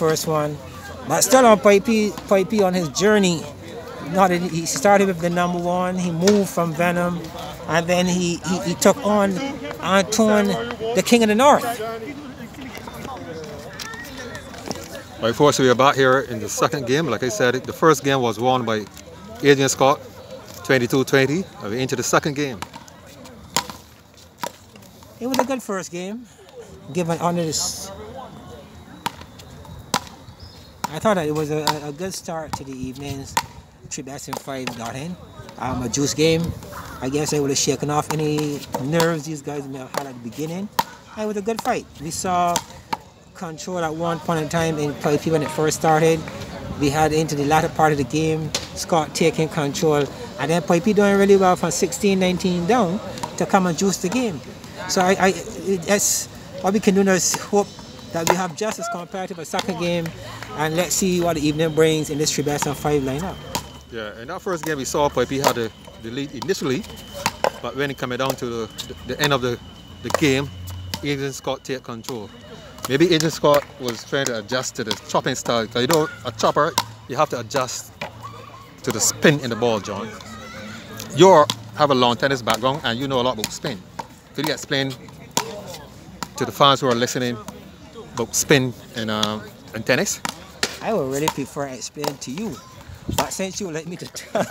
first one. But still on Pipey on his journey. He started with the number 1. He moved from Venom, and then he took on Antoine, the King of the North. Right, folks, we are back here in the second game. Like I said, the first game was won by Adrian Scott, 22-20. We're into the second game. It was a good first game, given under this. I thought that it was a good start to the evening's 3-5 got in. A juice game. I guess they would have shaken off any nerves these guys may have had at the beginning. It was a good fight. We saw control at one point in time in Pipey when it first started. We had into the latter part of the game, Scott taking control, and then Pipey doing really well from 16-19 down to come and juice the game. So that's what we can do now is hope that we have just as competitive a second game, and let's see what the evening brings in this 3-5 lineup. Yeah, in that first game we saw Pipey had the lead initially, but when it came down to the end of the game, Adrian Scott take control. Maybe Adrian Scott was trying to adjust to the chopping style. Because you know, a chopper, you have to adjust to the spin in the ball, John. You have a long tennis background and you know a lot about spin. Could you explain to the fans who are listening about spin in tennis? I would really prefer to explain to you. But since you let me to tell,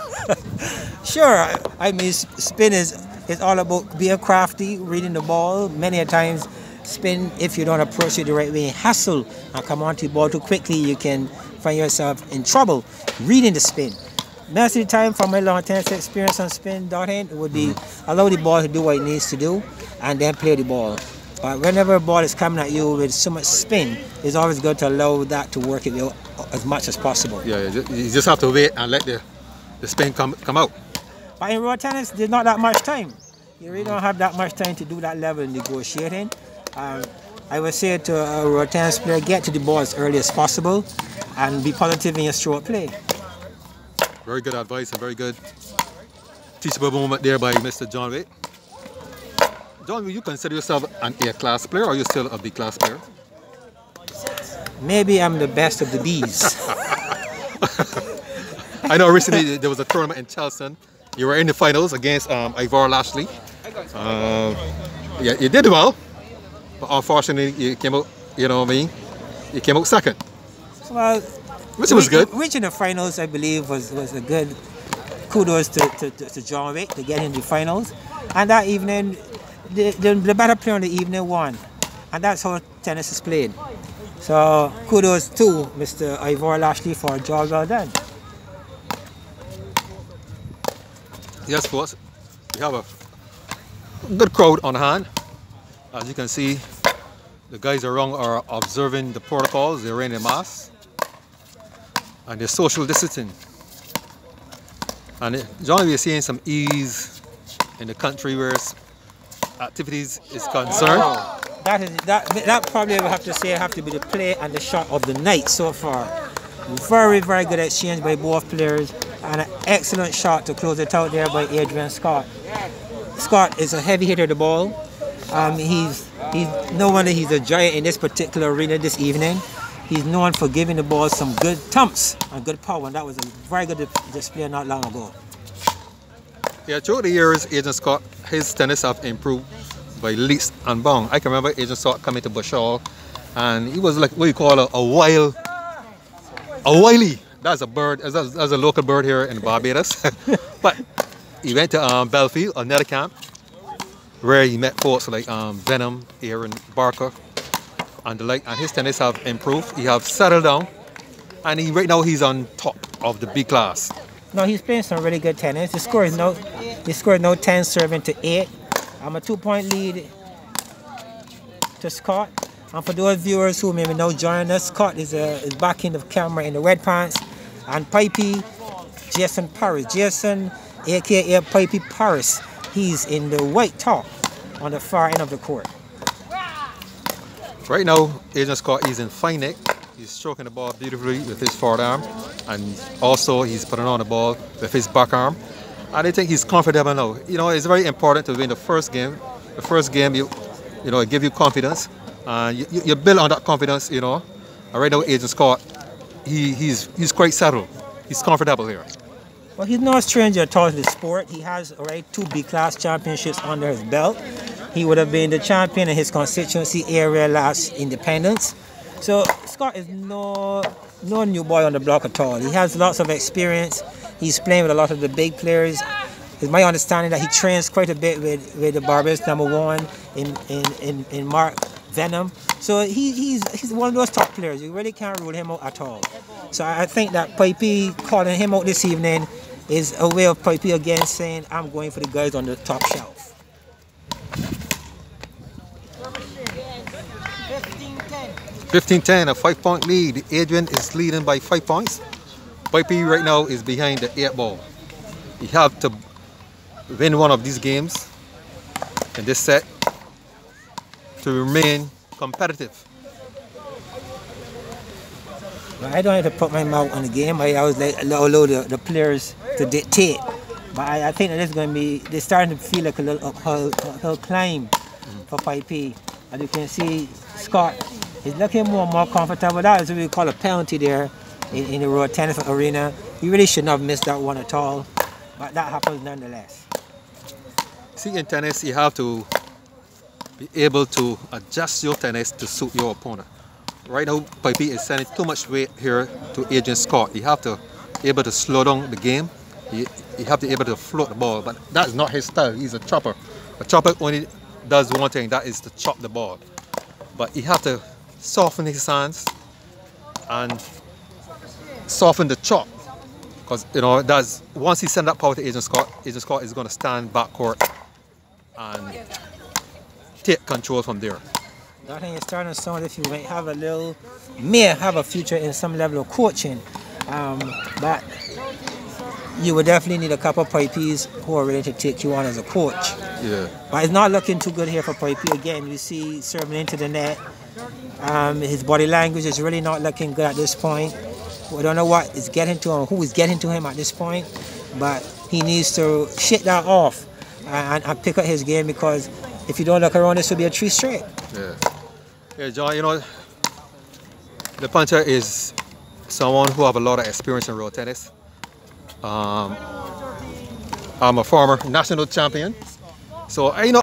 sure, I mean, spin is all about being crafty, reading the ball. Many a times, spin, if you don't approach it the right way, hassle and come onto the ball too quickly, you can find yourself in trouble reading the spin. Most of the time, from my long tennis experience on spin.in, it would be allow the ball to do what it needs to do and then play the ball. But whenever a ball is coming at you with so much spin, it's always good to allow that to work it as much as possible. Yeah, you just have to wait and let the spin come out. But in road tennis, there's not that much time. You really don't have that much time to do that level of negotiating. I would say to a road tennis player, get to the ball as early as possible and be positive in your stroke play. Very good advice and very good teachable moment there by Mr. John Waite. John, will you consider yourself an A-class player or are you still a B-class player? Maybe I'm the best of the Bs. I know recently there was a tournament in Charleston. You were in the finals against Ivor Lashley. Yeah, you did well, but unfortunately you came out, you know what I mean? You came out second. Well, which was good. Reaching the finals, I believe, was a good kudos to John Wick to get in the finals. And that evening, the better player on the evening won. And that's how tennis is played. So kudos to Mr. Ivor Lashley for a job well done. Yes, folks, we have a good crowd on hand. As you can see, the guys around are observing the protocols. They're wearing their masks and they're social distancing. And John, we're seeing some ease in the country where activities is concerned. That probably I have to be the play and the shot of the night so far. Very, very good exchange by both players and an excellent shot to close it out there by Adrian Scott. Scott is a heavy hitter of the ball. He's no wonder he's a giant in this particular arena this evening. He's known for giving the ball some good thumps and good power, and that was a very good display not long ago. Yeah, throughout the years, Adrian Scott, his tennis have improved by leaps and bounds. I can remember Adrian Scott coming to Bushall, and he was like what you call a wily. That's a bird. That's a local bird here in Barbados. But he went to Belfield, another camp, where he met folks like Venom, Aaron, Barker, and the like. And his tennis have improved. He have settled down, and right now he's on top of the B class. No, he's playing some really good tennis. He scored no 10 serving to 8. I'm a 2-point lead to Scott. And for those viewers who maybe know joining us, Scott is back in the camera in the red pants. And Pipey, Jason Paris. Jason, aka Pipey Paris, he's in the white top on the far end of the court. Right now, Adrian Scott is in fine neck. He's stroking the ball beautifully with his forward arm. And also he's putting on the ball with his back arm. And I think he's comfortable now. You know, it's very important to win the first game. The first game, you know, it gives you confidence. You build on that confidence, you know. And right now, Agent Scott, he's quite settled. He's comfortable here. Well, he's no stranger at all to the sport. He has already 2 B-class championships under his belt. He would have been the champion in his constituency area last independence. So Scott is no new boy on the block at all. He has lots of experience. He's playing with a lot of the big players. It's my understanding that he trains quite a bit with the Barbados #1 in Mark Venom. So he's one of those top players. You really can't rule him out at all. So I think that Pipey calling him out this evening is a way of Pipey again saying, I'm going for the guys on the top shelf. 15-10, a 5-point lead. Adrian is leading by 5 points. Pipey right now is behind the 8 ball. You have to win one of these games in this set to remain competitive. I don't have to put my mouth on the game. I always allow the players to dictate. But I think that it's going to be, they're starting to feel like a little uphill climb for Pipey. As you can see, Scott is looking more and more comfortable. That is what we call a penalty there in the Roadtennis arena. He really should not have missed that one at all. But that happens nonetheless. See, in tennis, you have to be able to adjust your tennis to suit your opponent. Right now, Pipey is sending too much weight here to Agent Scott. You have to be able to slow down the game. You have to be able to float the ball, but that's not his style. He's a chopper. A chopper only does one thing, that is to chop the ball. But you have to soften his hands and soften the chop. Because, you know, that's, once he sends that power to Agent Scott is going to stand backcourt and take control from there. I think it's starting to sound if you may have a future in some level of coaching. But you would definitely need a couple of Pipeys who are ready to take you on as a coach. Yeah. But it's not looking too good here for Pipey. Again, you see serving into the net. His body language is really not looking good at this point. We don't know what is getting to him, who is getting to him at this point. But he needs to shake that off and pick up his game, because if you don't look around, this will be a 3 straight. Yeah. Yeah, John, you know, the puncher is someone who have a lot of experience in road tennis. I'm a former national champion, so you know.